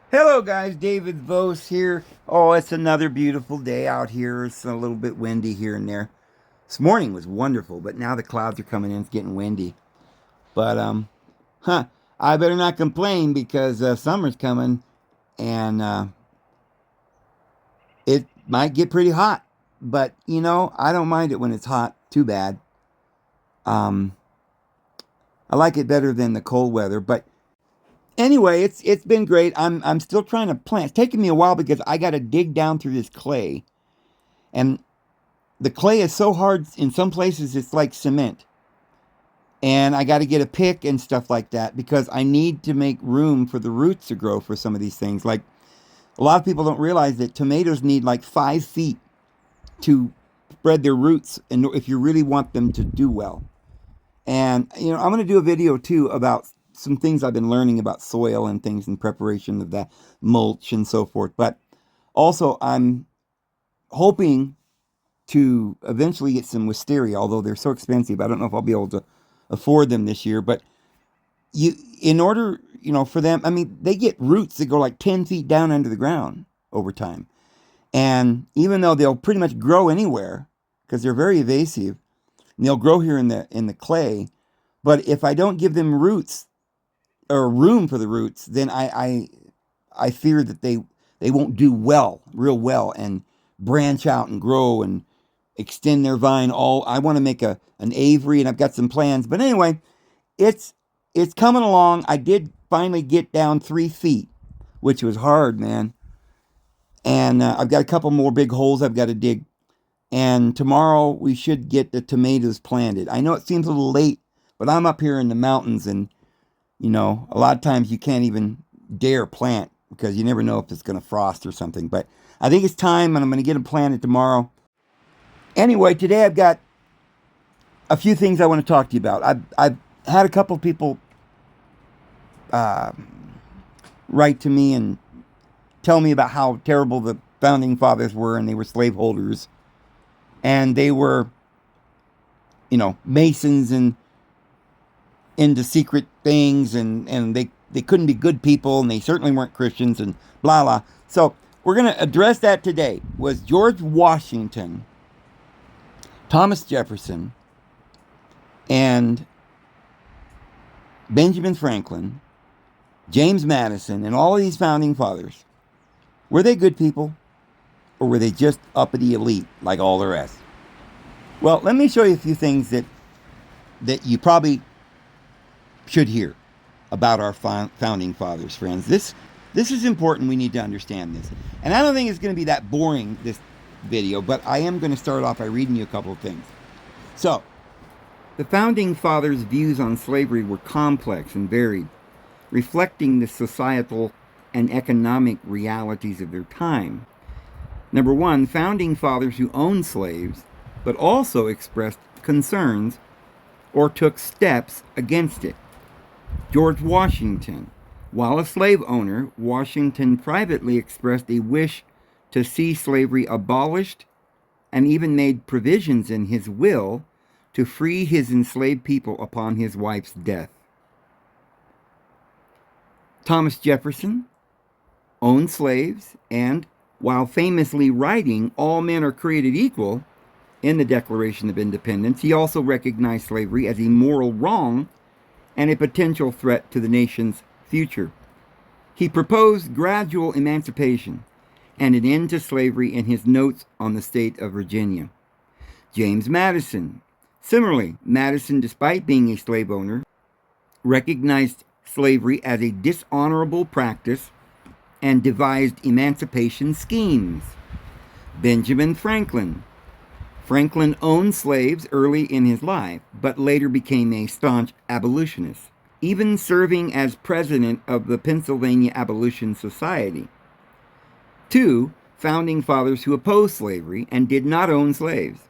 Hello, guys. David Vose here. Oh, it's another beautiful day out here. It's a little bit windy here and there. This morning was wonderful, but now the clouds are coming in. It's getting windy. But huh, I better not complain because summer's coming, and it might get pretty hot. But I don't mind it when it's hot. Too bad. Um, I like it better than the cold weather. But anyway, it's been great. I'm still trying to plant. It's taking me a while because I got to dig down through this clay. And the clay is so hard in some places it's like cement. And I got to get a pick and stuff like that because I need to make room for the roots to grow for some of these things. Like a lot of people don't realize that tomatoes need like 5 feet to spread their roots, and if you really want them to do well. And I'm going to do a video too about some things I've been learning about soil and things in preparation of that mulch and so forth. But also, I'm hoping to eventually get some wisteria, although they're so expensive. I don't know if I'll be able to afford them this year. But in order, for them, I mean, they get roots that go like 10 feet down under the ground over time. And even though they'll pretty much grow anywhere because they're very evasive, and they'll grow here in the clay. But if I don't give them roots or room for the roots, then I fear that they won't do real well, and branch out and grow and extend their vine. All I want to make an aviary, and I've got some plans. But anyway, it's it's coming along. I did finally get down 3 feet, which was hard, man. And I've got a couple more big holes I've got to dig. And tomorrow we should get the tomatoes planted. I know it seems a little late, but I'm up here in the mountains, and a lot of times you can't even dare plant because you never know if it's going to frost or something. But I think it's time, and I'm going to get them planted tomorrow. Anyway, today I've got a few things I want to talk to you about. I've had a couple people uh, write to me and tell me about how terrible the founding fathers were, and they were slaveholders, and they were, masons and into secret things, and they couldn't be good people, and they certainly weren't Christians, and blah blah. So we're going to address that today. Was George Washington, Thomas Jefferson, and Benjamin Franklin, James Madison, and all of these founding fathers, were they good people, or were they just uppity elite like all the rest? Well, let me show you a few things that you probably should hear about our founding fathers, friends. This is important. We need to understand this. And I don't think it's going to be that boring, this video, but I am going to start off by reading you a couple of things. So, the founding fathers' views on slavery were complex and varied, reflecting the societal and economic realities of their time. Number one, founding fathers who owned slaves, but also expressed concerns or took steps against it. George Washington. While a slave owner, Washington privately expressed a wish to see slavery abolished and even made provisions in his will to free his enslaved people upon his wife's death. Thomas Jefferson owned slaves, and while famously writing, "All men are created equal," in the Declaration of Independence, he also recognized slavery as a moral wrong and a potential threat to the nation's future. He proposed gradual emancipation and an end to slavery in his notes on the state of Virginia. James Madison. Similarly, Madison, despite being a slave owner, recognized slavery as a dishonorable practice and devised emancipation schemes. Benjamin Franklin. Franklin owned slaves early in his life, but later became a staunch abolitionist, even serving as president of the Pennsylvania Abolition Society. Two founding fathers who opposed slavery and did not own slaves.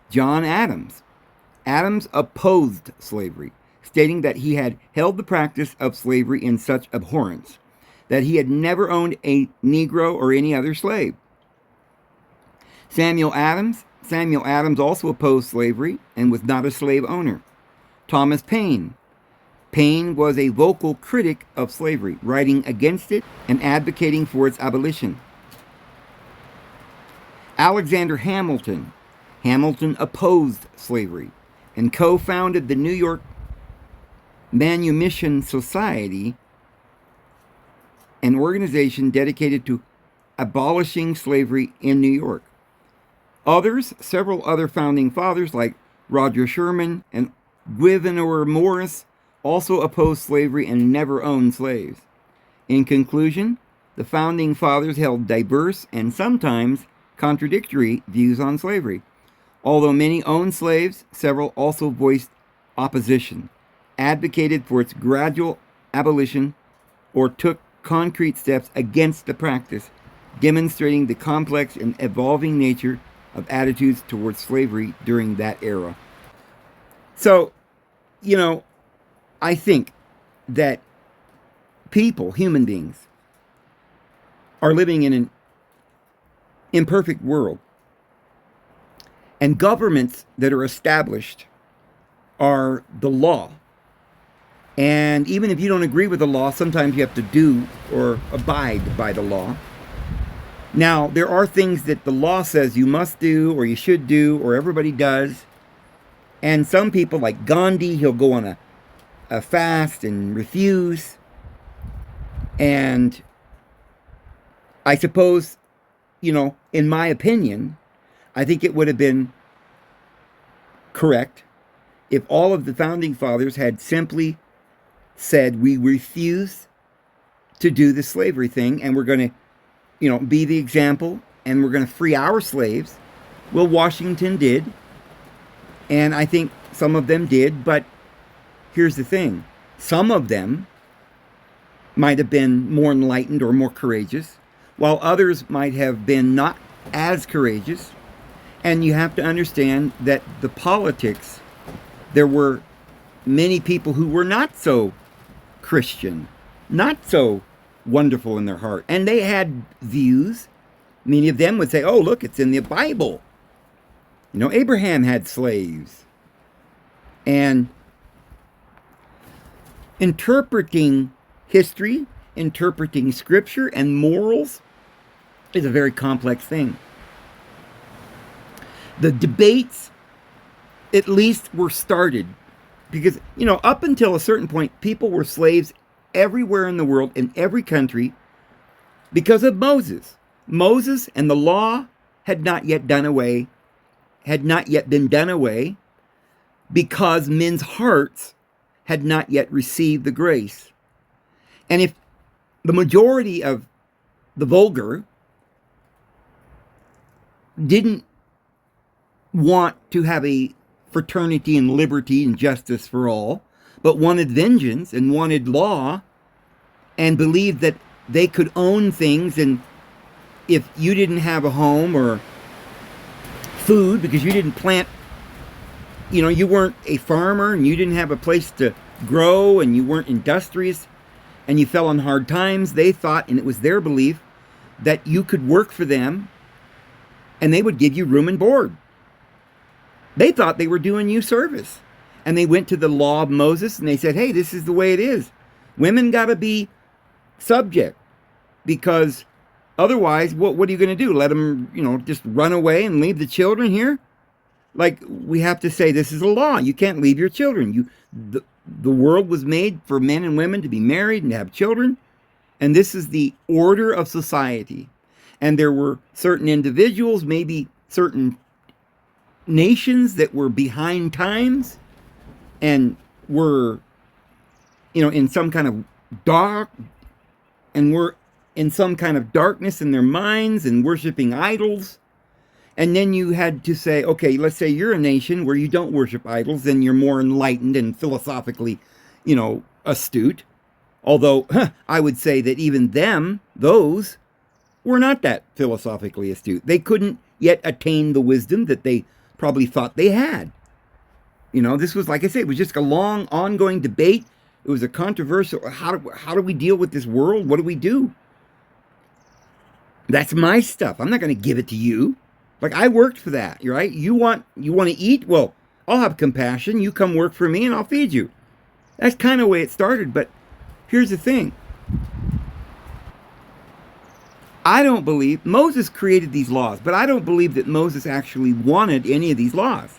John Adams. Adams opposed slavery, stating that he had held the practice of slavery in such abhorrence that he had never owned a Negro or any other slave. Samuel Adams also opposed slavery and was not a slave owner. Thomas Paine. Paine was a vocal critic of slavery, writing against it and advocating for its abolition. Alexander Hamilton. Hamilton opposed slavery and co-founded the New York Manumission Society, an organization dedicated to abolishing slavery in New York. Others, several other founding fathers like Roger Sherman and Gouverneur Morris, also opposed slavery and never owned slaves. In conclusion, the founding fathers held diverse and sometimes contradictory views on slavery. Although many owned slaves, several also voiced opposition, advocated for its gradual abolition, or took concrete steps against the practice, demonstrating the complex and evolving nature of attitudes towards slavery during that era. So, I think that people, human beings, are living in an imperfect world. And governments that are established are the law. And even if you don't agree with the law, sometimes you have to do or abide by the law. Now, there are things that the law says you must do or you should do or everybody does. And some people, like Gandhi, he'll go on a fast and refuse. And I suppose, in my opinion, I think it would have been correct if all of the founding fathers had simply said, we refuse to do the slavery thing, and we're going to, be the example, and we're going to free our slaves. Well, Washington did, and I think some of them did, but here's the thing. Some of them might have been more enlightened or more courageous, while others might have been not as courageous. And you have to understand that the politics, there were many people who were not so Christian, not so wonderful in their heart. And they had views. Many of them would say, oh, look, it's in the Bible. Abraham had slaves. And interpreting history, interpreting scripture and morals is a very complex thing. The debates, at least, were started because, up until a certain point, people were slaves everywhere in the world, in every country, because of Moses. Moses and the law had not yet been done away because men's hearts had not yet received the grace. And if the majority of the vulgar didn't want to have a fraternity and liberty and justice for all, but wanted vengeance and wanted law and believed that they could own things, and if you didn't have a home or food because you didn't plant, you weren't a farmer and you didn't have a place to grow and you weren't industrious and you fell on hard times, they thought, and it was their belief, that you could work for them and they would give you room and board. They thought they were doing you service. And they went to the law of Moses and they said, hey, this is the way it is. Women got to be subject, because otherwise, what are you going to do? Let them, just run away and leave the children here? Like, we have to say this is a law. You can't leave your children. The world was made for men and women to be married and to have children. And this is the order of society. And there were certain individuals, maybe certain nations that were behind times and were, in some kind of were in some kind of darkness in their minds and worshiping idols. And then you had to say, okay, let's say you're a nation where you don't worship idols, then you're more enlightened and philosophically, astute. Although I would say that even those were not that philosophically astute. They couldn't yet attain the wisdom that they probably thought they had. This was, like I said, it was just a long, ongoing debate. It was a controversial, how do we deal with this world? What do we do? That's my stuff. I'm not going to give it to you. Like, I worked for that, right? You want to eat? Well, I'll have compassion. You come work for me and I'll feed you. That's kind of the way it started. But here's the thing. I don't believe Moses created these laws, but I don't believe that Moses actually wanted any of these laws.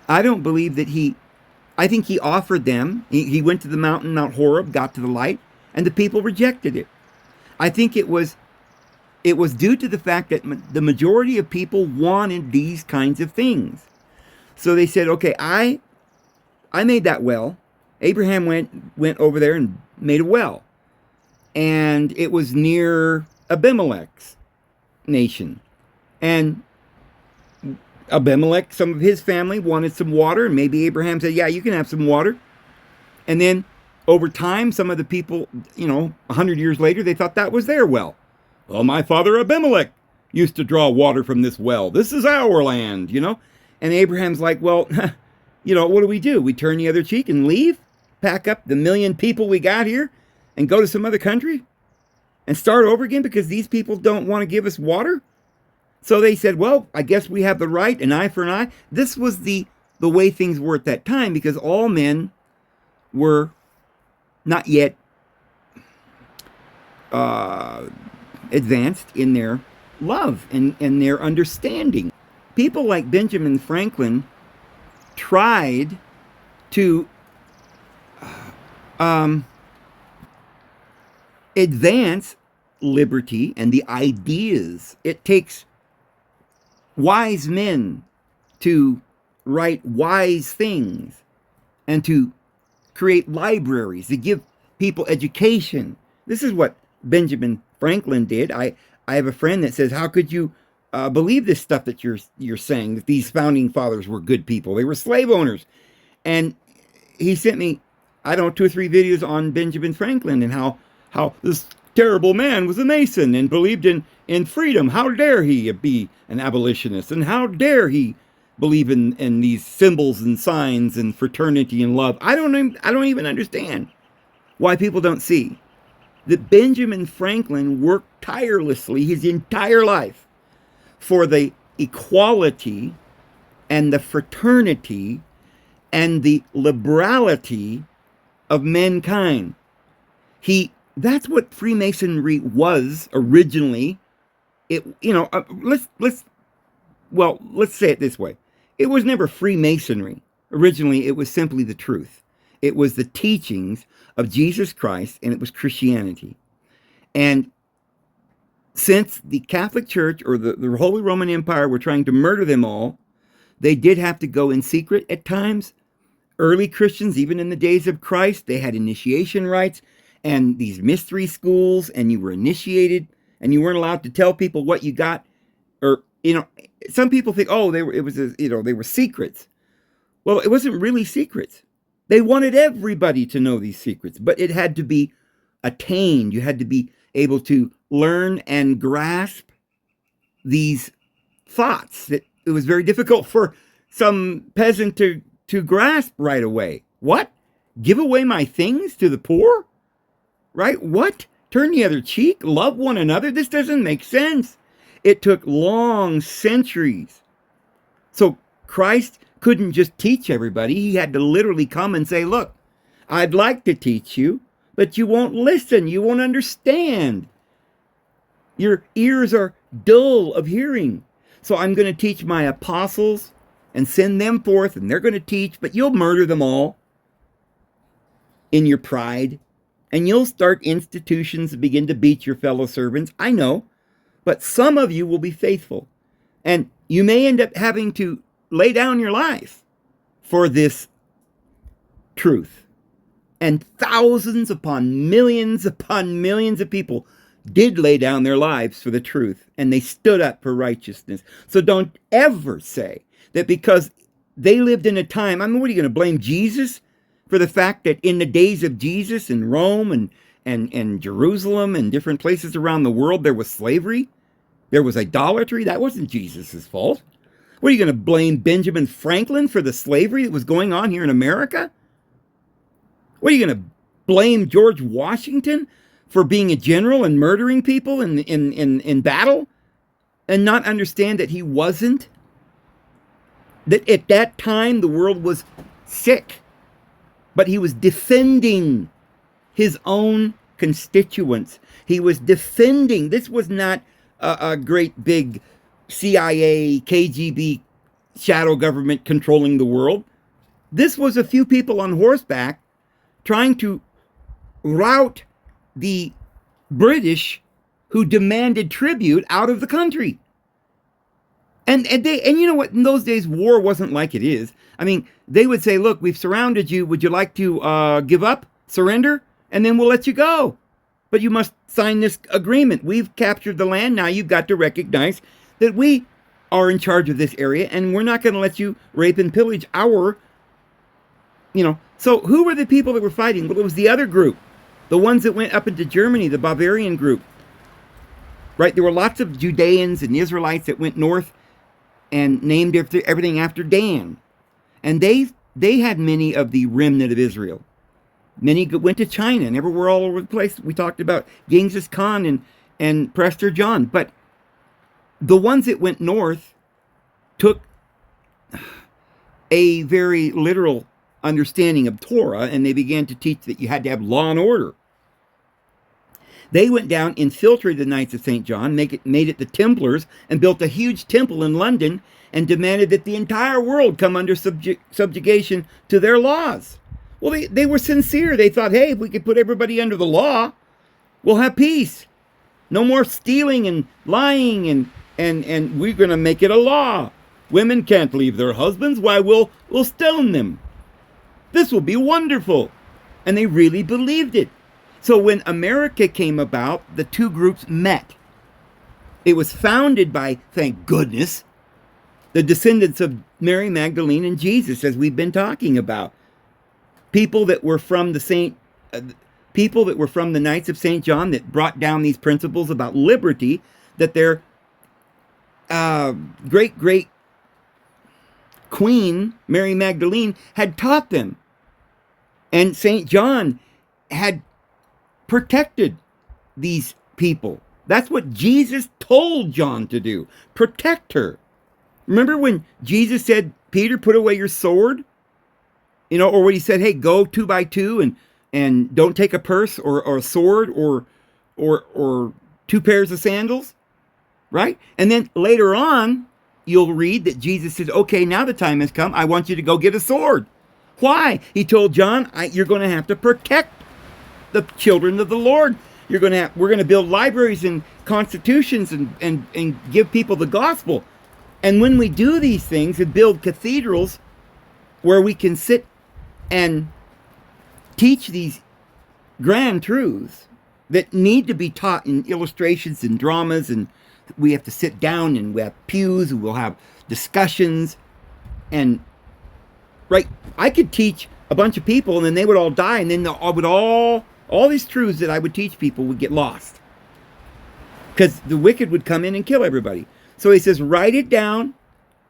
I don't believe that I think he offered them. He went to the mountain, Mount Horeb, got to the light, and the people rejected it. I think it was due to the fact that the majority of people wanted these kinds of things. So they said, okay, I made that well. Abraham went over there and made a well. And it was near Abimelech's nation. And Abimelech, some of his family wanted some water, and maybe Abraham said, yeah, you can have some water. And then over time, some of the people, 100 years later, they thought that was their well. Well, my father Abimelech used to draw water from this well. This is our land, And Abraham's like, well, what do? We turn the other cheek and leave? Pack up the 1 million people we got here and go to some other country and start over again because these people don't want to give us water? So they said, well, I guess we have the right, an eye for an eye. This was the way things were at that time because all men were not yet advanced in their love and their understanding. People like Benjamin Franklin tried to advance liberty and the ideas. It takes wise men to write wise things and to create libraries, to give people education. This is what Benjamin Franklin did. I have a friend that says, how could you believe this stuff that you're saying, that these founding fathers were good people? They were slave owners. And he sent me, 2 or 3 videos on Benjamin Franklin and how this terrible man was a Mason and believed in freedom. How dare he be an abolitionist? And how dare he believe in these symbols and signs and fraternity and love? I don't even understand why people don't see that Benjamin Franklin worked tirelessly his entire life for the equality and the fraternity and the liberality of mankind. That's what Freemasonry was originally. Let's say it this way. It was never Freemasonry. Originally, it was simply the truth. It was the teachings of Jesus Christ, and it was Christianity. And since the Catholic Church or the Holy Roman Empire were trying to murder them all, they did have to go in secret at times. Early Christians, even in the days of Christ, they had initiation rites and these mystery schools, and you were initiated, and you weren't allowed to tell people what you got. Or, some people think, they were secrets. Well, it wasn't really secrets. They wanted everybody to know these secrets, but it had to be attained. You had to be able to learn and grasp these thoughts that it was very difficult for some peasant to grasp right away. What? Give away my things to the poor? Right? What? Turn the other cheek? Love one another? This doesn't make sense. It took long centuries. So Christ couldn't just teach everybody. He had to literally come and say, look, I'd like to teach you, but you won't listen. You won't understand. Your ears are dull of hearing. So I'm going to teach my apostles and send them forth, and they're going to teach, but you'll murder them all in your pride. And you'll start institutions that begin to beat your fellow servants. I know. But some of you will be faithful. And you may end up having to lay down your life for this truth. And thousands upon millions of people did lay down their lives for the truth. And they stood up for righteousness. So don't ever say that because they lived in a time, what are you going to blame Jesus for the fact that in the days of Jesus in Rome and Jerusalem and different places around the world, there was slavery, there was idolatry? That wasn't Jesus' fault. What are you going to blame Benjamin Franklin for the slavery that was going on here in America? What are you going to blame George Washington for being a general and murdering people in battle and not understand that he wasn't? That at that time the world was sick. but he was defending his own constituents. He was defending. This was not a great big CIA, KGB shadow government controlling the world. This was a few people on horseback trying to rout the British who demanded tribute out of the country. And you know what? In those days, war wasn't like it is. I mean, they would say, look, we've surrounded you. Would you like to give up, surrender? And then we'll let you go. But you must sign this agreement. We've captured the land. Now you've got to recognize that we are in charge of this area, and we're not going to let you rape and pillage our, So who were the people that were fighting? Well, it was the other group. The ones that went up into Germany, the Bavarian group. Right? There were lots of Judeans and Israelites that went north and named everything after Dan. And they had many of the remnant of Israel. Many went to China and everywhere all over the place. We talked about Genghis Khan and Prester John. But the ones that went north took a very literal understanding of Torah, and they began to teach that you had to have law and order. They went down, infiltrated the Knights of St. John, made it the Templars, and built a huge temple in London and demanded that the entire world come under subjugation to their laws. Well, they were sincere. They thought, hey, if we could put everybody under the law, we'll have peace. No more stealing and lying, and we're going to make it a law. Women can't leave their husbands. Why, we'll stone them. This will be wonderful. And they really believed it. So when America came about, the two groups met. It was founded by, thank goodness, the descendants of Mary Magdalene and Jesus, as we've been talking about. People that were from the Knights of St. John that brought down these principles about liberty that their great queen, Mary Magdalene, had taught them. And St. John had protected these people. That's what Jesus told John to do. Protect her. Remember when Jesus said, Peter, put away your sword? Or when he said, hey, go 2 by 2 and don't take a purse or a sword or 2 pairs of sandals, right? And then later on, you'll read that Jesus says, okay, now the time has come. I want you to go get a sword. Why? He told John, you're going to have to protect the children of the Lord. We're going to build libraries and constitutions and give people the gospel. And when we do these things and build cathedrals where we can sit and teach these grand truths that need to be taught in illustrations and dramas, and we have to sit down and we have pews and we'll have discussions, and right, I could teach a bunch of people and then they would all die, and then all these truths that I would teach people would get lost because the wicked would come in and kill everybody. So he says, write it down,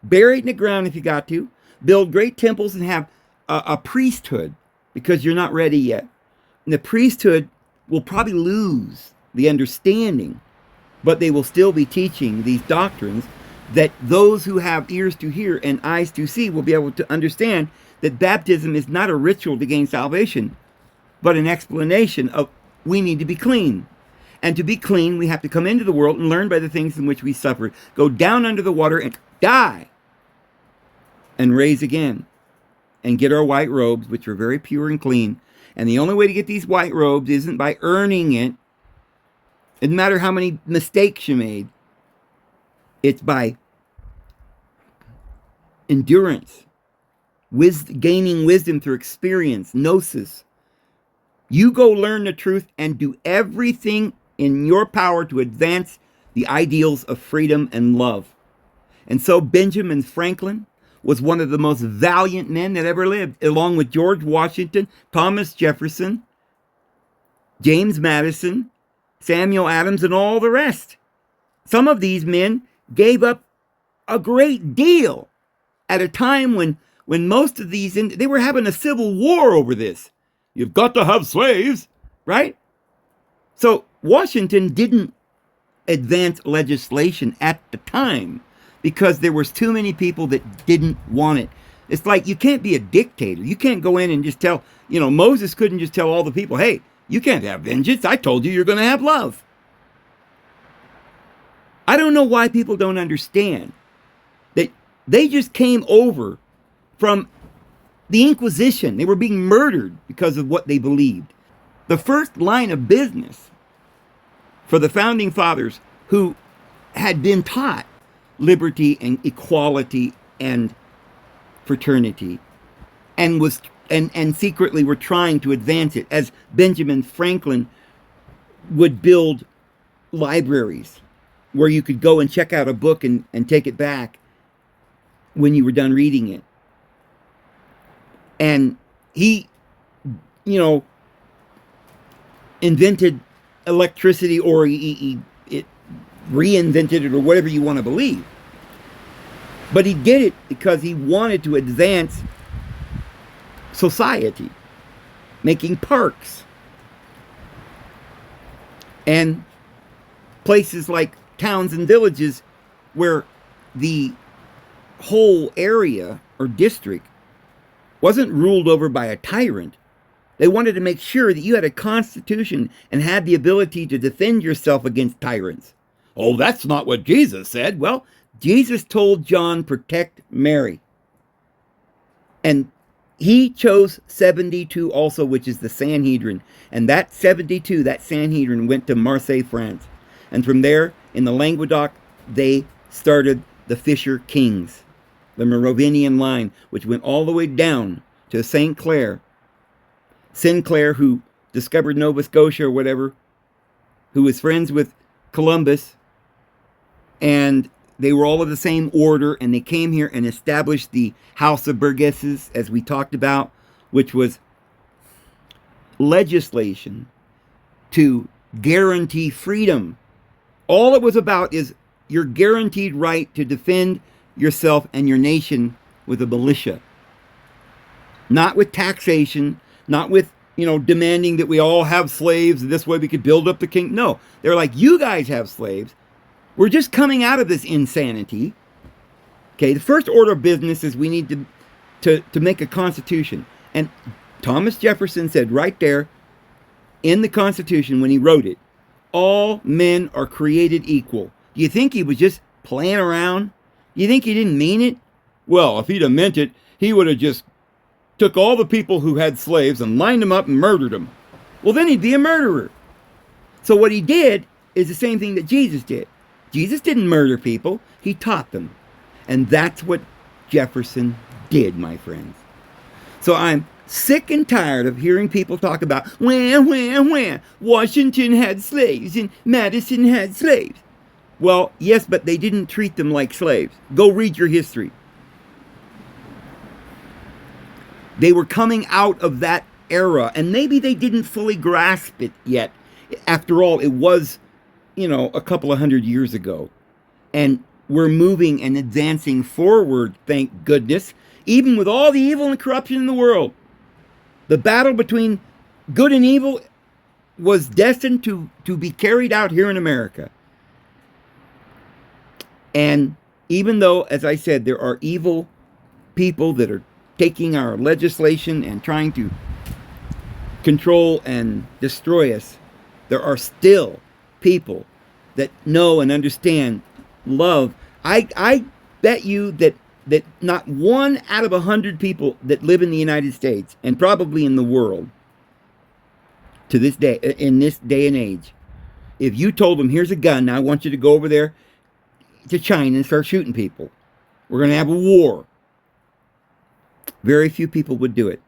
bury it in the ground if you got to, build great temples and have a priesthood, because you're not ready yet. And the priesthood will probably lose the understanding, but they will still be teaching these doctrines that those who have ears to hear and eyes to see will be able to understand that baptism is not a ritual to gain salvation, but an explanation of we need to be clean. And to be clean, we have to come into the world and learn by the things in which we suffer. Go down under the water and die and raise again and get our white robes, which are very pure and clean. And the only way to get these white robes isn't by earning it. It doesn't matter how many mistakes you made. It's by endurance, gaining wisdom through experience, gnosis. You go learn the truth and do everything in your power to advance the ideals of freedom and love. And so Benjamin Franklin was one of the most valiant men that ever lived, along with George Washington, Thomas Jefferson, James Madison, Samuel Adams, and all the rest. Some of these men gave up a great deal at a time when most of these, they were having a civil war over this. You've got to have slaves, right? So Washington didn't advance legislation at the time because there was too many people that didn't want it. It's like you can't be a dictator. You can't go in and just tell, Moses couldn't just tell all the people, hey, you can't have vengeance. I told you you're going to have love. I don't know why people don't understand that they just came over from the Inquisition. They were being murdered because of what they believed. The first line of business for the founding fathers, who had been taught liberty and equality and fraternity, and secretly were trying to advance it, as Benjamin Franklin would build libraries where you could go and check out a book and take it back when you were done reading it. And he, invented electricity, or he reinvented it, or whatever you want to believe. But he did it because he wanted to advance society, making parks and places like towns and villages where the whole area or district wasn't ruled over by a tyrant. They wanted to make sure that you had a constitution and had the ability to defend yourself against tyrants. Oh, that's not what Jesus said. Well, Jesus told John, protect Mary. And he chose 72 also, which is the Sanhedrin. And that 72, that Sanhedrin, went to Marseille, France. And from there, in the Languedoc, they started the Fisher Kings, the Merovingian line, which went all the way down to St. Clair. Sinclair, who discovered Nova Scotia or whatever, who was friends with Columbus, and they were all of the same order, and they came here and established the House of Burgesses, as we talked about, which was legislation to guarantee freedom. All it was about is your guaranteed right to defend yourself and your nation with a militia. Not with taxation, not with, demanding that we all have slaves, and this way we could build up the king. No, they're like, you guys have slaves. We're just coming out of this insanity. Okay, the first order of business is we need to make a constitution. And Thomas Jefferson said right there in the Constitution when he wrote it, all men are created equal. Do you think he was just playing around? You think he didn't mean it? Well, if he'd have meant it, he would have just took all the people who had slaves and lined them up and murdered them. Well, then he'd be a murderer. So what he did is the same thing that Jesus did. Jesus didn't murder people. He taught them. And that's what Jefferson did, my friends. So I'm sick and tired of hearing people talk about, Washington had slaves and Madison had slaves. Well, yes, but they didn't treat them like slaves. Go read your history. They were coming out of that era, and maybe they didn't fully grasp it yet. After all, it was, a couple of 100 years ago. And we're moving and advancing forward, thank goodness, even with all the evil and corruption in the world. The battle between good and evil was destined to be carried out here in America. And even though, as I said, there are evil people that are taking our legislation and trying to control and destroy us, there are still people that know and understand love. I bet you that not 1 out of 100 people that live in the United States, and probably in the world to this day, in this day and age, if you told them, here's a gun, now I want you to go over there to China and start shooting people, we're going to have a war, very few people would do it.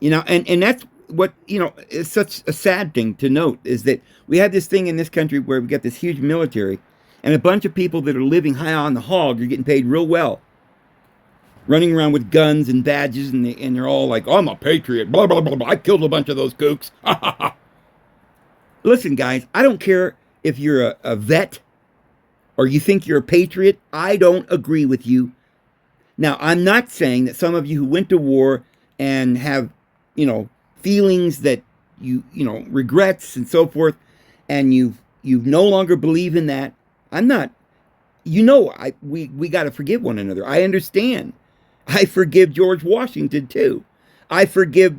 And that's what, is such a sad thing to note, is that we have this thing in this country where we got this huge military, and a bunch of people that are living high on the hog are getting paid real well, running around with guns and badges, and they're all like, oh, I'm a patriot, blah, blah, blah, blah. I killed a bunch of those kooks. Listen, guys, I don't care if you're a vet or you think you're a patriot. I don't agree with you. Now, I'm not saying that some of you who went to war and have, feelings that regrets and so forth, and you no longer believe in that. I'm not, we got to forgive one another. I understand I forgive George Washington too. I forgive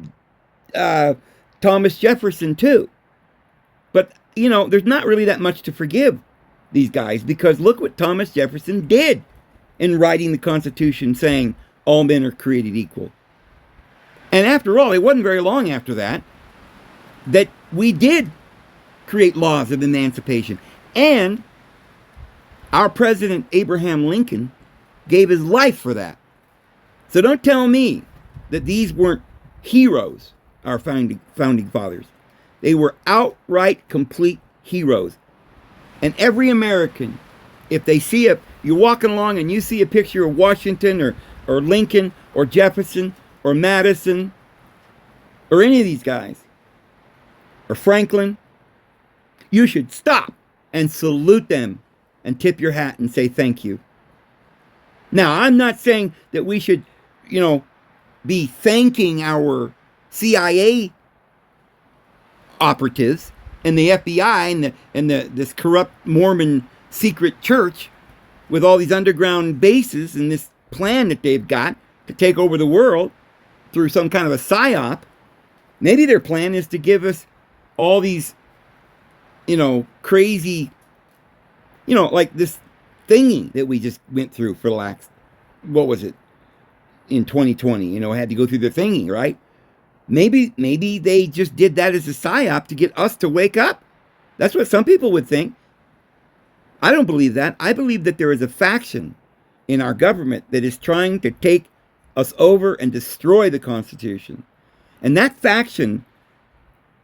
Thomas Jefferson too. But, there's not really that much to forgive these guys, because look what Thomas Jefferson did in writing the Constitution, saying all men are created equal. And after all, it wasn't very long after that we did create laws of emancipation. And our president, Abraham Lincoln, gave his life for that. So don't tell me that these weren't heroes, our founding fathers. They were outright, complete heroes. And every American, if they see you're walking along and you see a picture of Washington or Lincoln or Jefferson or Madison or any of these guys, or Franklin, you should stop and salute them and tip your hat and say thank you. Now, I'm not saying that we should, be thanking our CIA operatives and the FBI and this corrupt Mormon secret church with all these underground bases and this plan that they've got to take over the world through some kind of a psyop. Maybe their plan is to give us all these, crazy, like this thingy that we just went through for the last, what was it, in 2020, had to go through the thingy, right? Maybe they just did that as a psyop to get us to wake up. That's what some people would think. I don't believe that. I believe that there is a faction in our government that is trying to take us over and destroy the Constitution. And that faction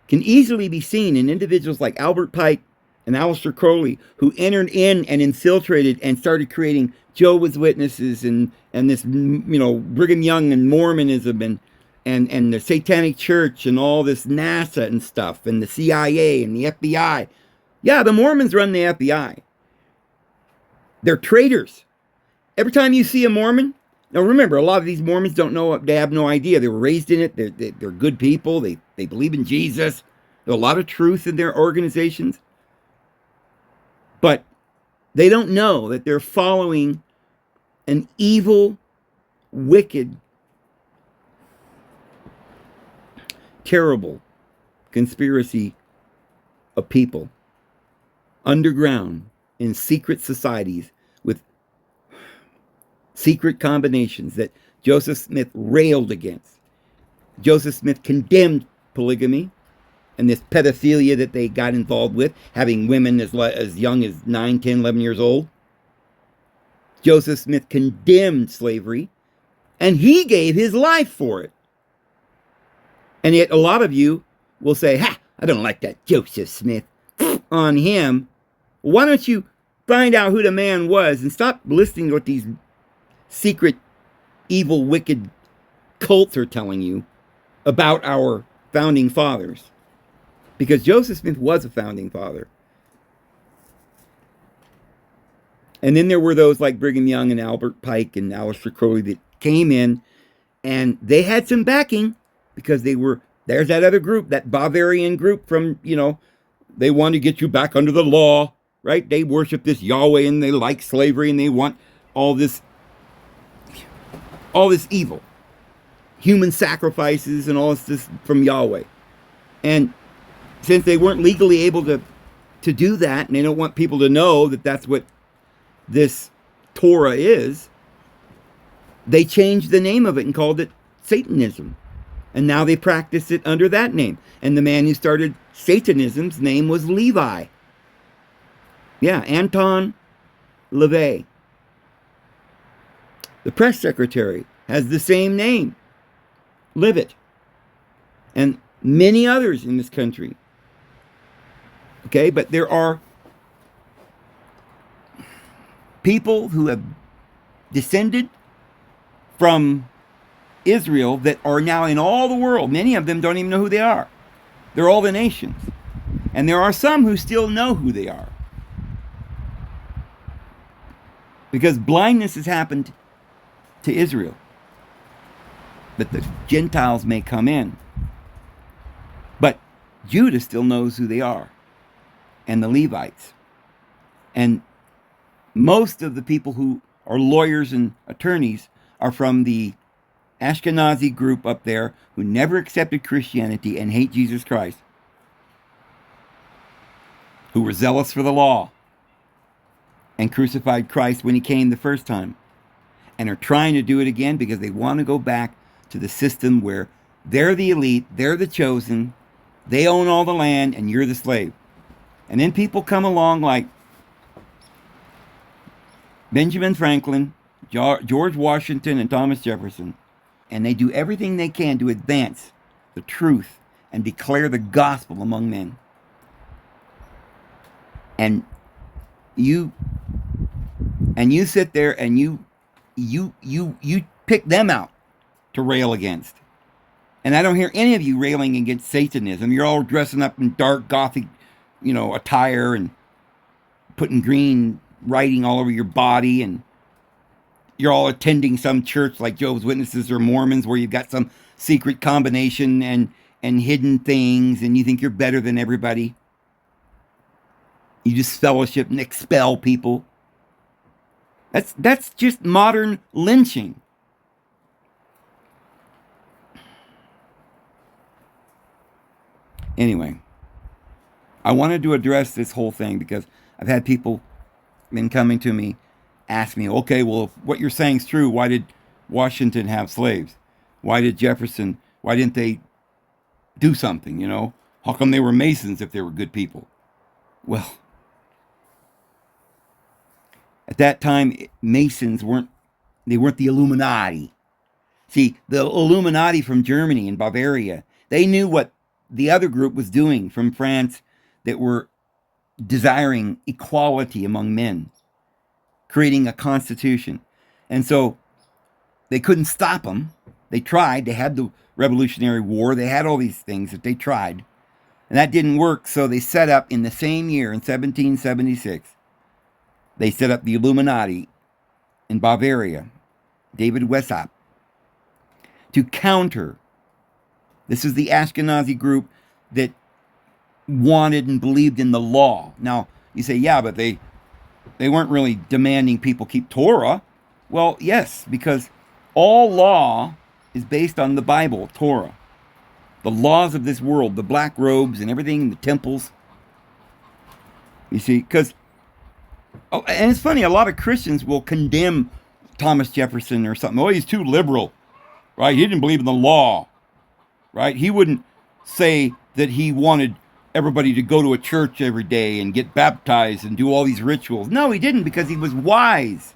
can easily be seen in individuals like Albert Pike and Aleister Crowley, who entered in and infiltrated and started creating Jehovah's Witnesses and this, Brigham Young and Mormonism and the Satanic Church and all this NASA and stuff and the CIA and the FBI. Yeah, the Mormons run the FBI. They're traitors. Every time you see a Mormon, now remember, a lot of these Mormons don't know, they have no idea. They were raised in it. They're good people. They believe in Jesus. There's a lot of truth in their organizations. But they don't know that they're following an evil, wicked, terrible conspiracy of people underground in secret societies with secret combinations that Joseph Smith railed against. Joseph Smith condemned polygamy and this pedophilia that they got involved with, having women as young as 9, 10, 11 years old. Joseph Smith condemned slavery, and he gave his life for it. And yet a lot of you will say, "Ha, I don't like that Joseph Smith." On him. Why don't you find out who the man was and stop listening to what these secret, evil, wicked cults are telling you about our founding fathers? Because Joseph Smith was a founding father. And then there were those like Brigham Young and Albert Pike and Aleister Crowley that came in, and they had some backing because there's that other group, that Bavarian group from, they want to get you back under the law, right? They worship this Yahweh and they like slavery and they want all this evil, human sacrifices and all this from Yahweh. And since they weren't legally able to do that, and they don't want people to know that that's what this Torah is, they changed the name of it and called it Satanism. And now they practice it under that name. And the man who started Satanism's name was Levi. Yeah, Anton LaVey. The press secretary has the same name, Levitt. And many others in this country. Okay, but there are people who have descended from Israel that are now in all the world. Many of them don't even know who they are. They're all the nations. And there are some who still know who they are. Because blindness has happened to Israel, that the Gentiles may come in. But Judah still knows who they are, and the Levites. And most of the people who are lawyers and attorneys are from the Ashkenazi group up there who never accepted Christianity and hate Jesus Christ, who were zealous for the law and crucified Christ when he came the first time, and are trying to do it again because they want to go back to the system where they're the elite, they're the chosen, they own all the land, and you're the slave. And then people come along like Benjamin Franklin, George Washington, and Thomas Jefferson, and they do everything they can to advance the truth and declare the gospel among men. And you sit there and you pick them out to rail against. And I don't hear any of you railing against Satanism. You're all dressing up in dark Gothic, attire and putting green writing all over your body, and you're all attending some church like Jehovah's Witnesses or Mormons where you've got some secret combination and hidden things, and you think you're better than everybody. You just fellowship and expel people. That's just modern lynching. Anyway, I wanted to address this whole thing because I've had people been coming to me, ask me, okay, well, if what you're saying is true, why did Washington have slaves? Why did Jefferson, why didn't they do something, How come they were Masons if they were good people? Well, at that time, Masons weren't the Illuminati. See, the Illuminati from Germany and Bavaria, they knew what the other group was doing from France that were desiring equality among men, creating a constitution. And so they couldn't stop them. They tried. They had the Revolutionary War. They had all these things that they tried. And that didn't work, so they set up in the same year, in 1776, they set up the Illuminati in Bavaria, David Weishaupt, to counter. This is the Ashkenazi group that wanted and believed in the law. Now, you say, yeah, but they weren't really demanding people keep Torah. Well, yes, because all law is based on the Bible, Torah. The laws of this world, the black robes and everything, the temples. You see, because, and it's funny, a lot of Christians will condemn Thomas Jefferson or something. Oh, he's too liberal, right? He didn't believe in the law, right? He wouldn't say that he wanted everybody to go to a church every day and get baptized and do all these rituals. No, he didn't, because he was wise.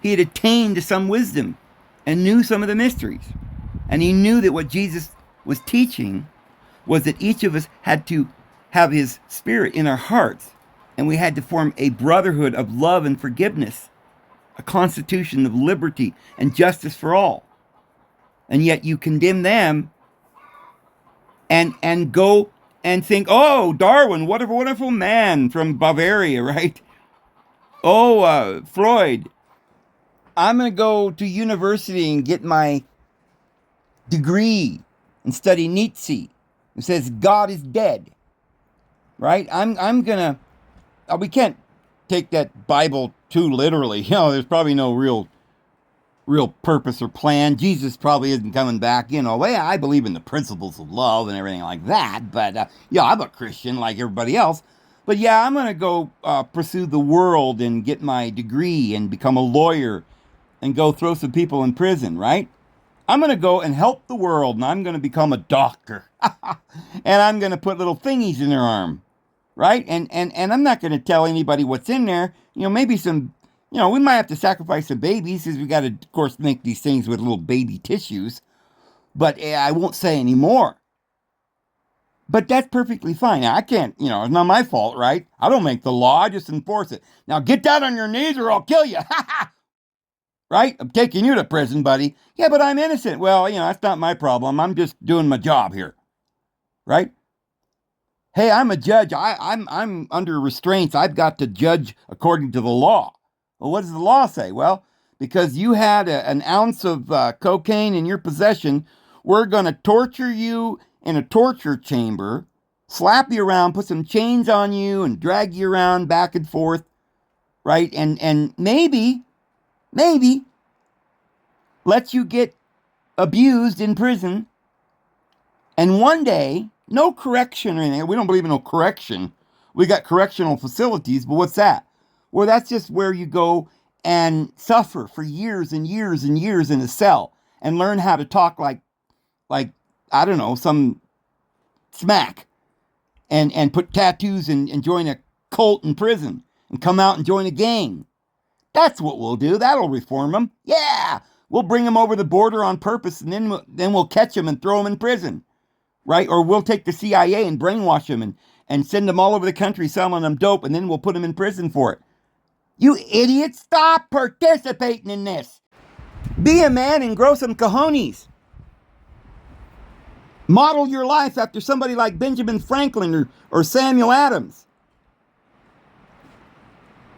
He had attained to some wisdom and knew some of the mysteries. And he knew that what Jesus was teaching was that each of us had to have his spirit in our hearts, and we had to form a brotherhood of love and forgiveness, a constitution of liberty and justice for all. And yet you condemn them and go and think, oh, Darwin, what a wonderful man from Bavaria, right? Oh, Freud, I'm going to go to university and get my degree and study Nietzsche. It says God is dead, right? I'm going to, we can't take that Bible too literally. There's probably no real purpose or plan. Jesus probably isn't coming back. Well, yeah, I believe in the principles of love and everything like that. But, I'm a Christian like everybody else. But, yeah, I'm going to go pursue the world and get my degree and become a lawyer and go throw some people in prison, right? I'm going to go and help the world, and I'm going to become a doctor. And I'm going to put little thingies in their arm, right? And I'm not going to tell anybody what's in there. Maybe some... we might have to sacrifice some babies, because we got to, of course, make these things with little baby tissues. But I won't say any more. But that's perfectly fine. I can't, it's not my fault, right? I don't make the law. I just enforce it. Now get down on your knees or I'll kill you. Right? I'm taking you to prison, buddy. Yeah, but I'm innocent. Well, that's not my problem. I'm just doing my job here. Right? Hey, I'm a judge. I'm under restraints. I've got to judge according to the law. Well, what does the law say? Well, because you had an ounce of cocaine in your possession, we're going to torture you in a torture chamber, slap you around, put some chains on you, and drag you around back and forth, right? And maybe lets you get abused in prison, and one day, no correction or anything. We don't believe in no correction. We got correctional facilities, but what's that? Well, that's just where you go and suffer for years and years and years in a cell and learn how to talk like I don't know, some smack, and put tattoos and join a cult in prison and come out and join a gang. That's what we'll do. That'll reform them. Yeah, we'll bring them over the border on purpose, and then we'll catch them and throw them in prison, right? Or we'll take the CIA and brainwash them and send them all over the country selling them dope, and then we'll put them in prison for it. You idiots, stop participating in this. Be a man and grow some cojones. Model your life after somebody like Benjamin Franklin or Samuel Adams.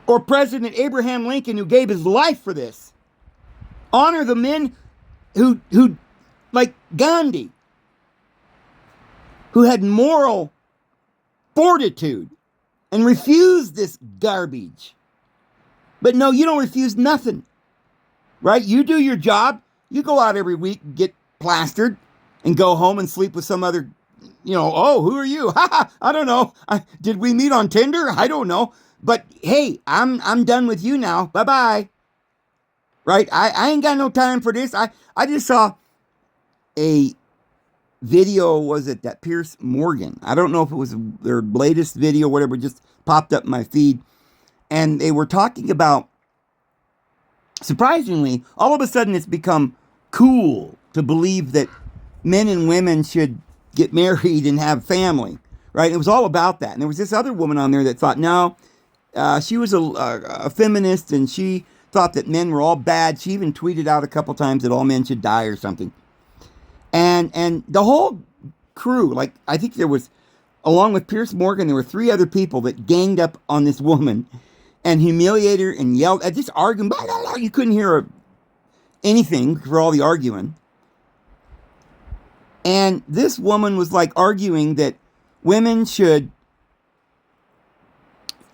Or President Abraham Lincoln, who gave his life for this. Honor the men who like Gandhi, who had moral fortitude and refused this garbage. But no, you don't refuse nothing, right? You do your job. You go out every week and get plastered and go home and sleep with some other, oh, who are you? I don't know. Did we meet on Tinder? I don't know. But hey, I'm done with you now. Bye-bye. Right? I ain't got no time for this. I just saw a video, was it that Piers Morgan? I don't know if it was their latest video or whatever, just popped up in my feed. And they were talking about, surprisingly, all of a sudden it's become cool to believe that men and women should get married and have family, right? It was all about that. And there was this other woman on there that thought, no, she was a feminist, and she thought that men were all bad. She even tweeted out a couple times that all men should die or something. And the whole crew, like, I think there was, along with Piers Morgan, there were 3 other people that ganged up on this woman and humiliated her and yelled, just arguing, blah, blah, blah. You couldn't hear anything for all the arguing. And this woman was like arguing that women should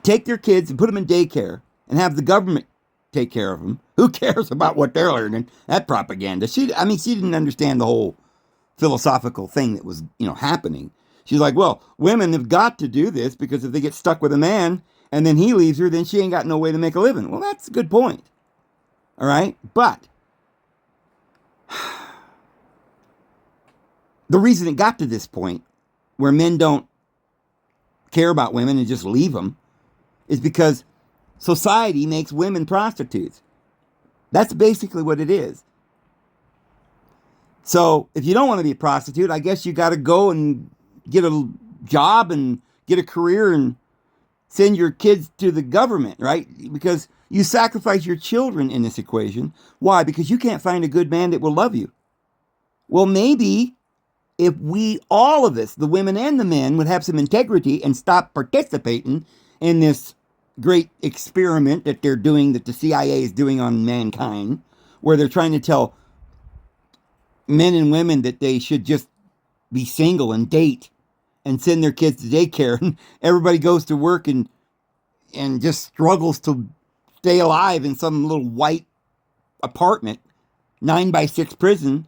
take their kids and put them in daycare and have the government take care of them. Who cares about what they're learning? That propaganda. She didn't understand the whole philosophical thing that was, happening. She's like, well, women have got to do this because if they get stuck with a man and then he leaves her, then she ain't got no way to make a living. Well, that's a good point. All right. But the reason it got to this point where men don't care about women and just leave them is because society makes women prostitutes. That's basically what it is. So if you don't want to be a prostitute, I guess you got to go and get a job and get a career and send your kids to the government, right? Because you sacrifice your children in this equation. Why? Because you can't find a good man that will love you. Well, maybe if we, all of us, the women and the men, would have some integrity and stop participating in this great experiment that they're doing, that the CIA is doing on mankind, where they're trying to tell men and women that they should just be single and date and send their kids to daycare, and everybody goes to work and just struggles to stay alive in some little white apartment, 9x6 prison,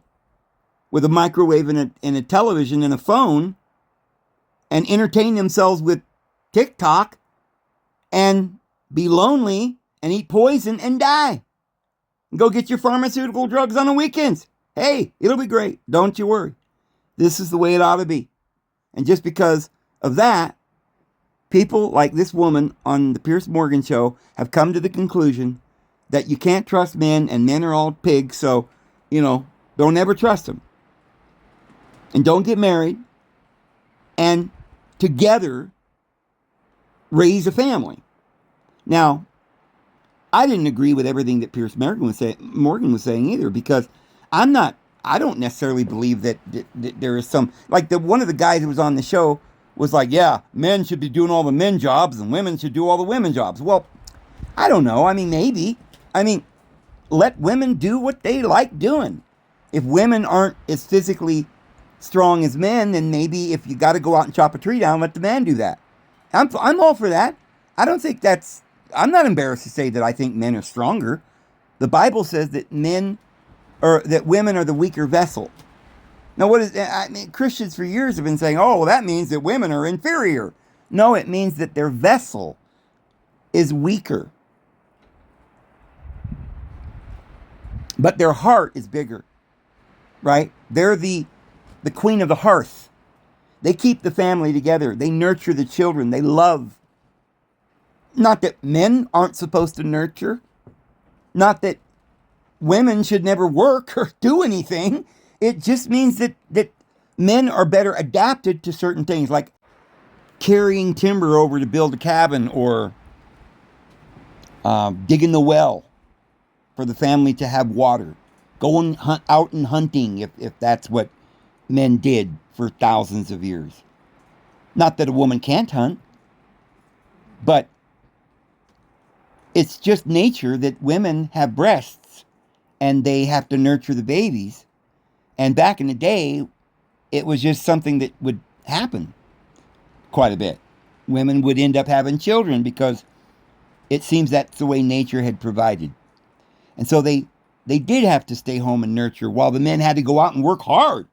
with a microwave and a television and a phone, and entertain themselves with TikTok and be lonely and eat poison and die. And go get your pharmaceutical drugs on the weekends. Hey, it'll be great. Don't you worry. This is the way it ought to be. And just because of that, people like this woman on the Piers Morgan show have come to the conclusion that you can't trust men, and men are all pigs, so, don't ever trust them. And don't get married, and together raise a family. Now, I didn't agree with everything that Piers Morgan was saying either, because I don't necessarily believe that there is some, like one of the guys who was on the show was like, yeah, men should be doing all the men jobs and women should do all the women jobs. Well, I don't know. Maybe. Let women do what they like doing. If women aren't as physically strong as men, then maybe if you got to go out and chop a tree down, let the man do that. I'm all for that. I'm not embarrassed to say that I think men are stronger. The Bible says that men or that women are the weaker vessel. Now, what is, I mean, Christians for years have been saying, oh, well, that means that women are inferior. No, it means that their vessel is weaker. But their heart is bigger, right? They're the queen of the hearth. They keep the family together. They nurture the children. They love. Not that men aren't supposed to nurture. Not that women should never work or do anything. It just means that men are better adapted to certain things, like carrying timber over to build a cabin, or digging the well for the family to have water, going out and hunting if that's what men did for thousands of years. Not that a woman can't hunt, but it's just nature that women have breasts and they have to nurture the babies. And back in the day, it was just something that would happen quite a bit. Women would end up having children because it seems that's the way nature had provided. And so they did have to stay home and nurture, while the men had to go out and work hard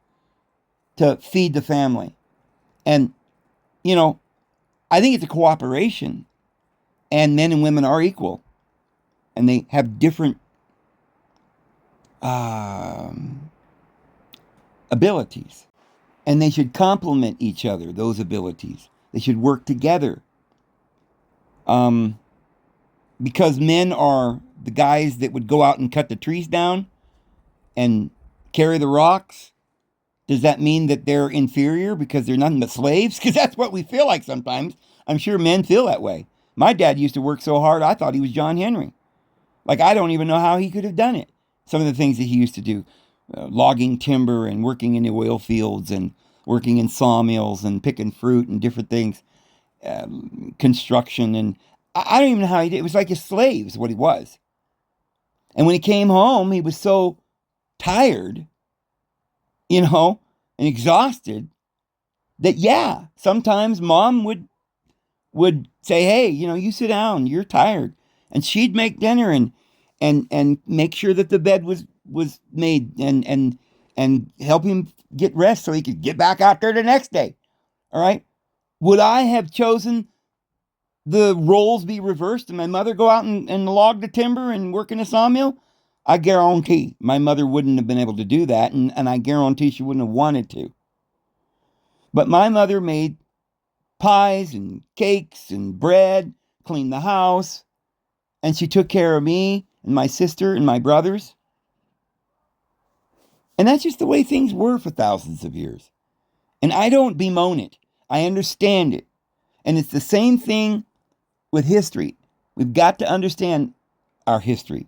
to feed the family. And, you know, I think it's a cooperation, and men and women are equal, and they have different abilities, and they should complement each other, those abilities. They should work together. Because men are the guys that would go out and cut the trees down and carry the rocks. Does that mean that they're inferior because they're nothing but slaves? Because that's what we feel like sometimes. I'm sure men feel that way. My dad used to work so hard, I thought he was John Henry. Like, I don't even know how he could have done it. Some of the things that he used to do, logging timber and working in the oil fields and working in sawmills and picking fruit and different things, construction. And I don't even know how he did it. It was like a slave is what he was. And when he came home, he was so tired, you know, and exhausted that, yeah, sometimes mom would say, hey, you know, you sit down, you're tired. And she'd make dinner and make sure that the bed was made and help him get rest so he could get back out there the next day. All right. Would I have chosen the roles be reversed and my mother go out and log the timber and work in a sawmill? I guarantee my mother wouldn't have been able to do that, and I guarantee she wouldn't have wanted to. But my mother made pies and cakes and bread, cleaned the house, and she took care of me and my sister and my brothers. And that's just the way things were for thousands of years. And I don't bemoan it. I understand it. And it's the same thing with history. We've got to understand our history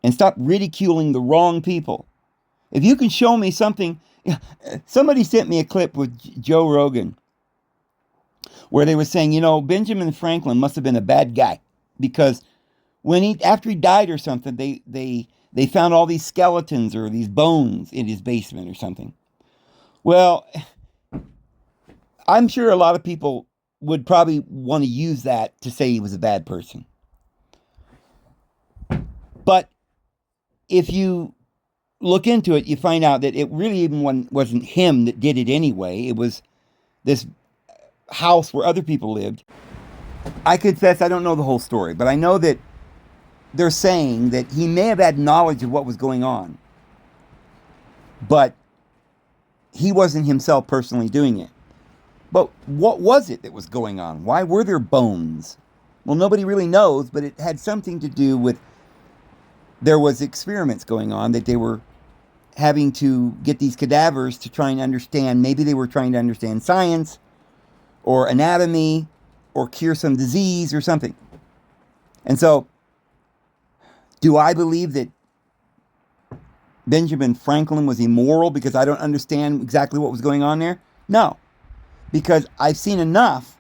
and stop ridiculing the wrong people. If you can show me something, somebody sent me a clip with Joe Rogan where they were saying, you know, Benjamin Franklin must have been a bad guy because after he died or something, they found all these skeletons or these bones in his basement or something. Well, I'm sure a lot of people would probably want to use that to say he was a bad person. But if you look into it, you find out that it really even wasn't him that did it anyway. It was this house where other people lived. I confess I don't know the whole story, but I know that they're saying that he may have had knowledge of what was going on, but he wasn't himself personally doing it. But what was it that was going on? Why were there bones? Well, nobody really knows, but it had something to do with there was experiments going on that they were having to get these cadavers to try and understand. Maybe they were trying to understand science or anatomy or cure some disease or something. And so, do I believe that Benjamin Franklin was immoral because I don't understand exactly what was going on there? No. Because I've seen enough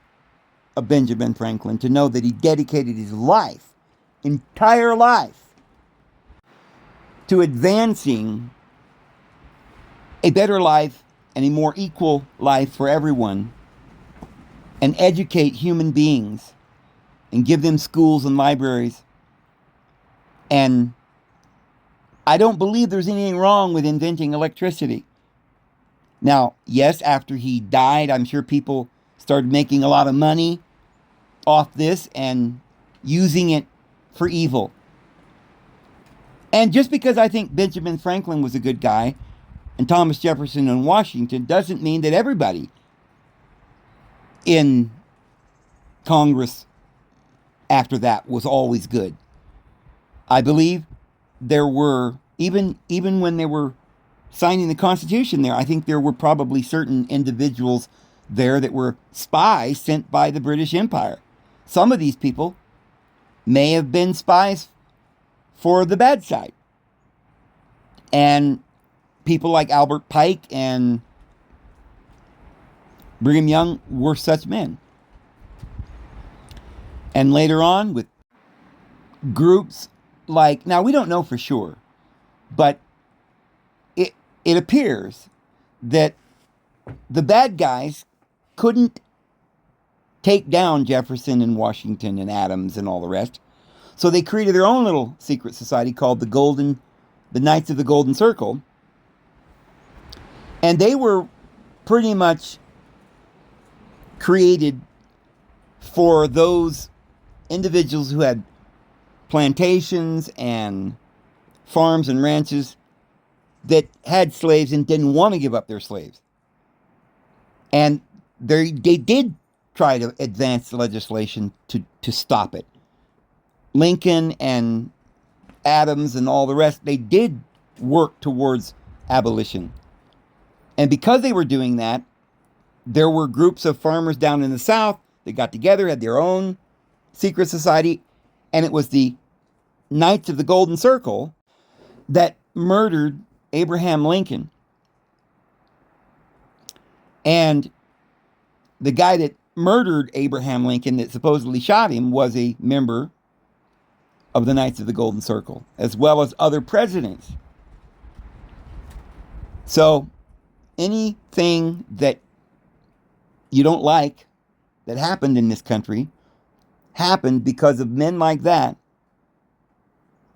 of Benjamin Franklin to know that he dedicated his life, entire life, to advancing a better life and a more equal life for everyone, and educate human beings and give them schools and libraries and I don't believe there's anything wrong with inventing electricity. Now, yes, after he died, I'm sure people started making a lot of money off this and using it for evil. And just because I think Benjamin Franklin was a good guy and Thomas Jefferson and Washington doesn't mean that everybody in Congress after that was always good. I believe there were, even when they were signing the Constitution there, I think there were probably certain individuals there that were spies sent by the British Empire. Some of these people may have been spies for the bad side. And people like Albert Pike and Brigham Young were such men. And later on, with groups like, now we don't know for sure, but it appears that the bad guys couldn't take down Jefferson and Washington and Adams and all the rest. So they created their own little secret society called the Knights of the Golden Circle. And they were pretty much created for those individuals who had plantations and farms and ranches that had slaves and didn't want to give up their slaves. And they did try to advance legislation to stop it. Lincoln and Adams and all the rest, they did work towards abolition. And because they were doing that, there were groups of farmers down in the South that got together, had their own secret society, and it was the Knights of the Golden Circle that murdered Abraham Lincoln. And the guy that murdered Abraham Lincoln, that supposedly shot him, was a member of the Knights of the Golden Circle, as well as other presidents. So anything that you don't like that happened in this country happened because of men like that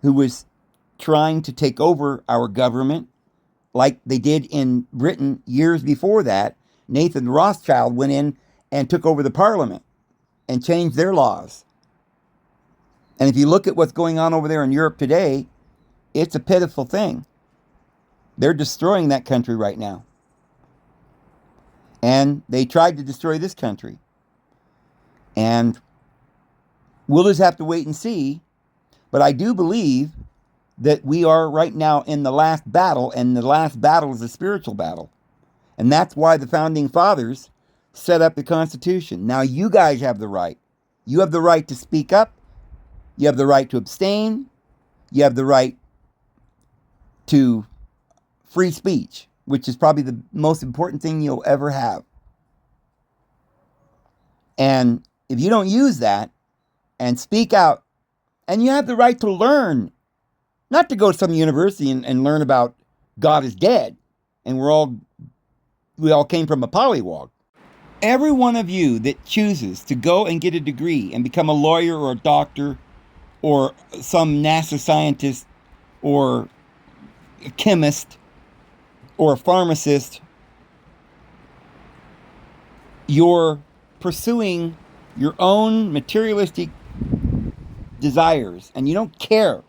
who was trying to take over our government like they did in Britain years before that. Nathan Rothschild went in and took over the parliament and changed their laws. And if you look at what's going on over there in Europe today, it's a pitiful thing. They're destroying that country right now. And they tried to destroy this country. And we'll just have to wait and see. But I do believe that we are right now in the last battle, and the last battle is a spiritual battle. And that's why the founding fathers set up the Constitution. Now you guys have the right. You have the right to speak up. You have the right to abstain. You have the right to free speech, which is probably the most important thing you'll ever have. And if you don't use that and speak out, and you have the right to learn, not to go to some university and learn about God is dead, and we all came from a pollywog. Every one of you that chooses to go and get a degree and become a lawyer or a doctor or some NASA scientist or a chemist or a pharmacist, you're pursuing your own materialistic desires, and you don't care.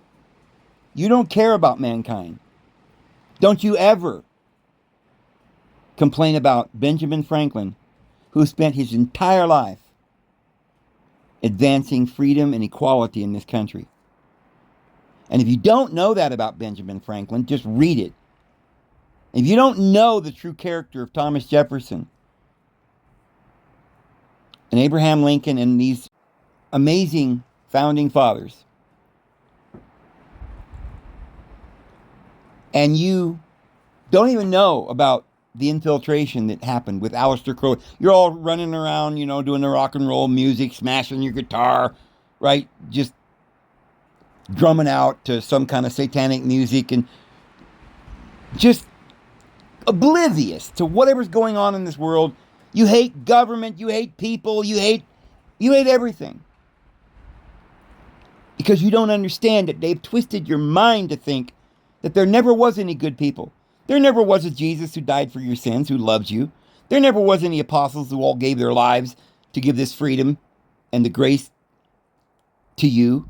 You don't care about mankind. Don't you ever complain about Benjamin Franklin, who spent his entire life advancing freedom and equality in this country. And if you don't know that about Benjamin Franklin, just read it. If you don't know the true character of Thomas Jefferson and Abraham Lincoln and these amazing founding fathers, and you don't even know about the infiltration that happened with Aleister Crowley. You're all running around, doing the rock and roll music, smashing your guitar, right? Just drumming out to some kind of satanic music and just oblivious to whatever's going on in this world. You hate government, you hate people, you hate everything. Because you don't understand that they've twisted your mind to think that there never was any good people. There never was a Jesus who died for your sins, who loves you. There never was any apostles who all gave their lives to give this freedom and the grace to you.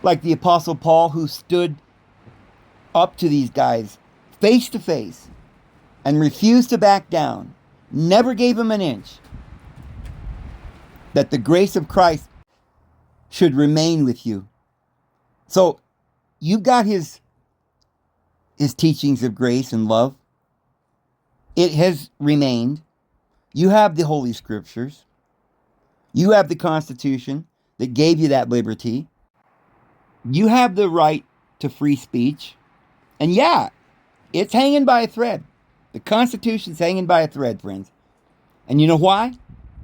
Like the Apostle Paul, who stood up to these guys face to face and refused to back down, never gave them an inch, that the grace of Christ should remain with you. So you've got his teachings of grace and love. It has remained. You have the Holy Scriptures. You have the Constitution that gave you that liberty. You have the right to free speech. And yeah, it's hanging by a thread. The Constitution's hanging by a thread, friends. And you know why?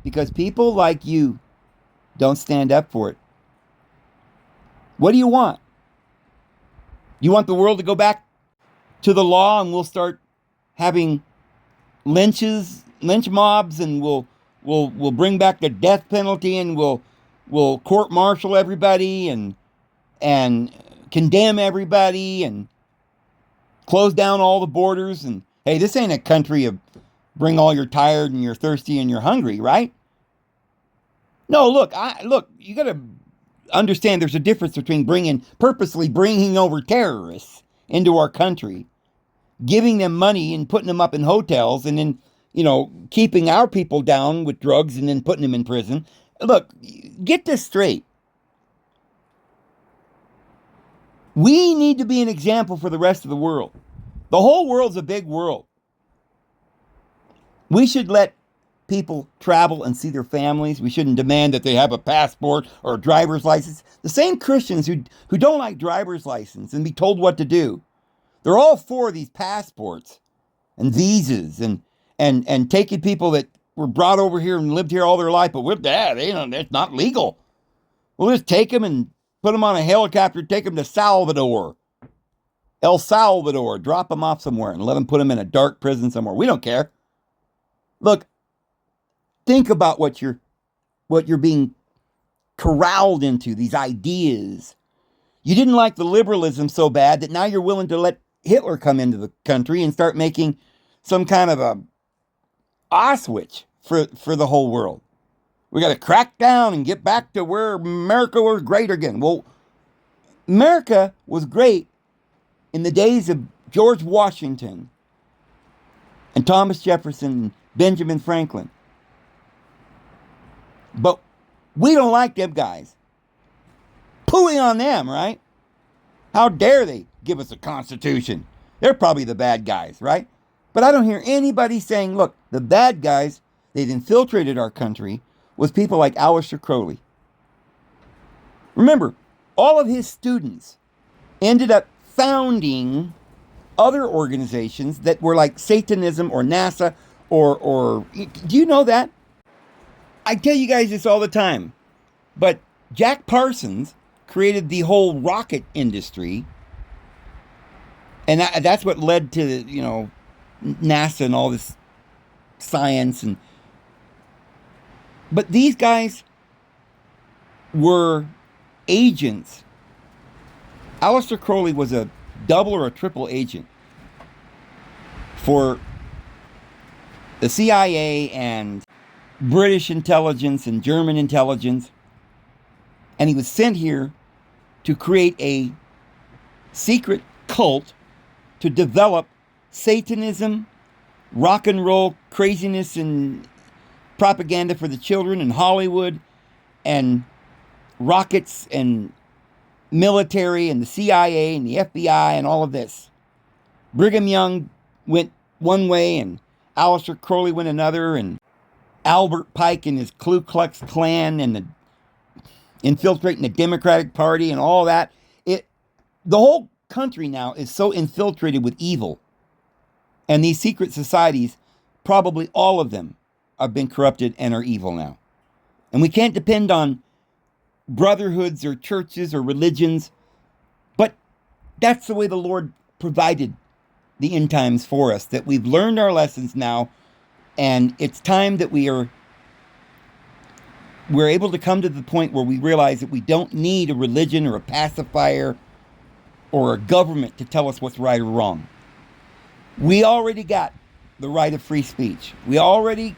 Because people like you don't stand up for it. What do you want? You want the world to go back to the law and we'll start having lynch mobs, and we'll bring back the death penalty, and we'll court-martial everybody and condemn everybody and close down all the borders, and hey, this ain't a country of bring all you're tired and you're thirsty and you're hungry, right? No, look, you got to understand there's a difference between purposely bringing over terrorists into our country, giving them money and putting them up in hotels, and then, keeping our people down with drugs and then putting them in prison. Look, get this straight. We need to be an example for the rest of the world. The whole world's a big world. We should let people travel and see their families. We shouldn't demand that they have a passport or a driver's license. The same Christians who don't like driver's license and be told what to do, they're all for these passports and visas and taking people that were brought over here and lived here all their life, but with that, it's not legal. We'll just take them and put them on a helicopter, take them to El Salvador, drop them off somewhere and let them put them in a dark prison somewhere. We don't care. Look, think about what you're being corralled into, these ideas. You didn't like the liberalism so bad that now you're willing to let Hitler come into the country and start making some kind of a Auschwitz for the whole world. We got to crack down and get back to where America was great again. Well, America was great in the days of George Washington and Thomas Jefferson and Benjamin Franklin. But we don't like them guys. Pooing on them, right? How dare they give us a constitution? They're probably the bad guys, right? But I don't hear anybody saying, look, the bad guys, they've infiltrated our country with people like Aleister Crowley. Remember, all of his students ended up founding other organizations that were like Satanism or NASA or do you know that? I tell you guys this all the time, but Jack Parsons created the whole rocket industry, and that's what led to, NASA and all this science. But these guys were agents. Aleister Crowley was a double or a triple agent for the CIA and British intelligence and German intelligence. And he was sent here to create a secret cult to develop Satanism, rock and roll craziness and propaganda for the children in Hollywood, and rockets and military and the CIA and the FBI and all of this. Brigham Young went one way and Aleister Crowley went another, and Albert Pike and his Ku Klux Klan and infiltrating the Democratic Party and all that. The whole country now is so infiltrated with evil. And these secret societies, probably all of them, have been corrupted and are evil now. And we can't depend on brotherhoods or churches or religions, but that's the way the Lord provided the end times for us, that we've learned our lessons now, and it's time that we're able to come to the point where we realize that we don't need a religion or a pacifier or a government to tell us what's right or wrong. We already got the right of free speech. We already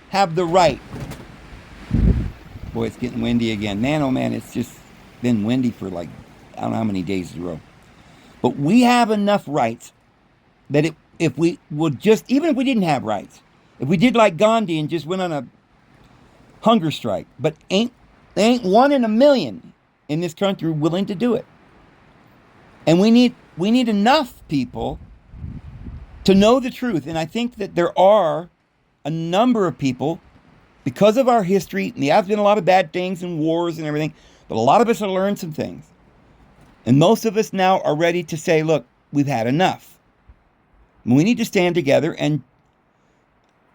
have the right. Boy, it's getting windy again. Man, oh man, it's just been windy for like, I don't know how many days in a row. But we have enough rights that if we would just, even if we didn't have rights, if we did like Gandhi and just went on a hunger strike, but there ain't one in a million in this country willing to do it. And we need enough people to know the truth. And I think that there are a number of people, because of our history, and there have been a lot of bad things and wars and everything, but a lot of us have learned some things. And most of us now are ready to say, look, we've had enough. We need to stand together, and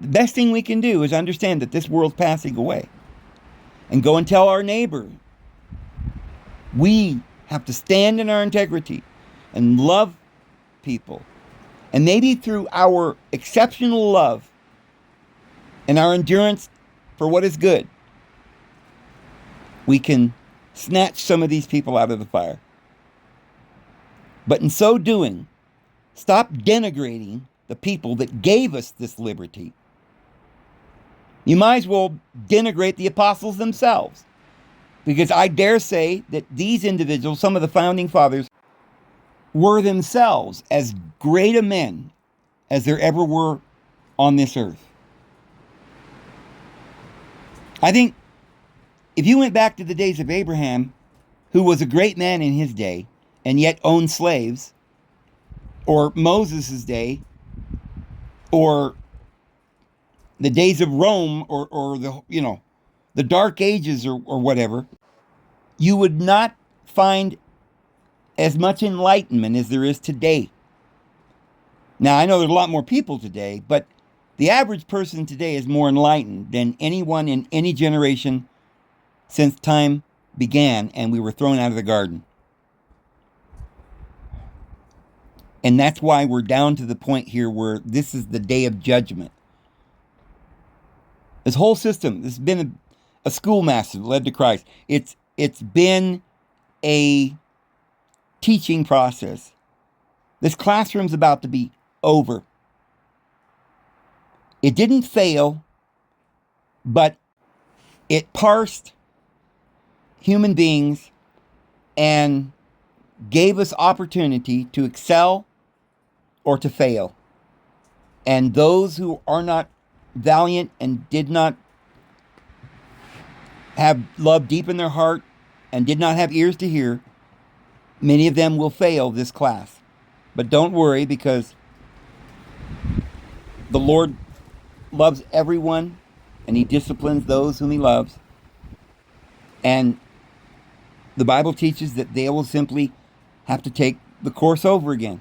the best thing we can do is understand that this world's passing away. And go and tell our neighbor. We have to stand in our integrity and love people. And maybe through our exceptional love and our endurance for what is good, we can snatch some of these people out of the fire. But in so doing, stop denigrating the people that gave us this liberty. You might as well denigrate the apostles themselves. Because I dare say that these individuals, some of the founding fathers, were themselves as great a men as there ever were on this earth. I think if you went back to the days of Abraham, who was a great man in his day and yet owned slaves, or Moses' day, or the days of Rome, or the Dark Ages or whatever, you would not find as much enlightenment as there is today. Now, I know there's a lot more people today, but the average person today is more enlightened than anyone in any generation since time began and we were thrown out of the garden. And that's why we're down to the point here where this is the day of judgment. This whole system, this has been a schoolmaster that led to Christ. It's been a teaching process. This classroom's about to be over. It didn't fail, but it parsed human beings and gave us opportunity to excel or to fail. And those who are not valiant and did not have love deep in their heart and did not have ears to hear, many of them will fail this class. But don't worry, because the Lord loves everyone and he disciplines those whom he loves. And the Bible teaches that they will simply have to take the course over again.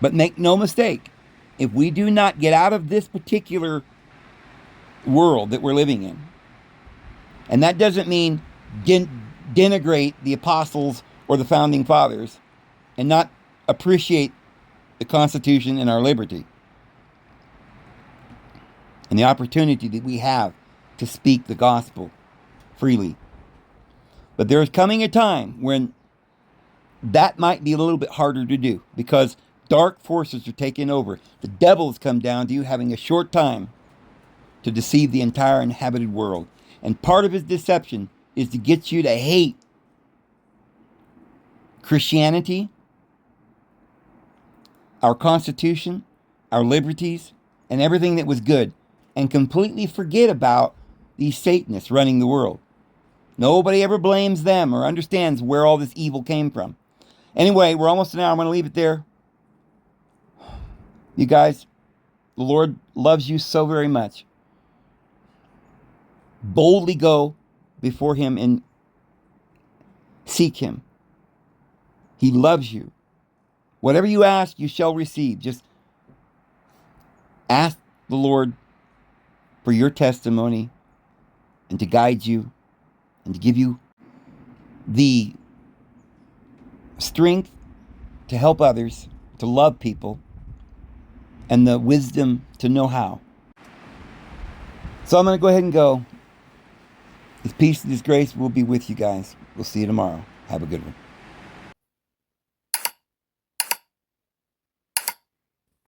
But make no mistake, if we do not get out of this particular world that we're living in, and that doesn't mean denigrate the apostles or the founding fathers and not appreciate the Constitution and our liberty and the opportunity that we have to speak the gospel freely. But there is coming a time when that might be a little bit harder to do, because dark forces are taking over. The devil has come down to you, having a short time to deceive the entire inhabited world. And part of his deception is to get you to hate Christianity, our Constitution, our liberties, and everything that was good, and completely forget about these Satanists running the world. Nobody ever blames them or understands where all this evil came from. Anyway, we're almost an hour. I'm going to leave it there. You guys, the Lord loves you so very much. Boldly go before him and seek him. He loves you. Whatever you ask, you shall receive. Just ask the Lord for your testimony and to guide you and to give you the strength to help others, to love people, and the wisdom to know how. So I'm going to go ahead and go. His peace and his grace will be with you guys. We'll see you tomorrow. Have a good one.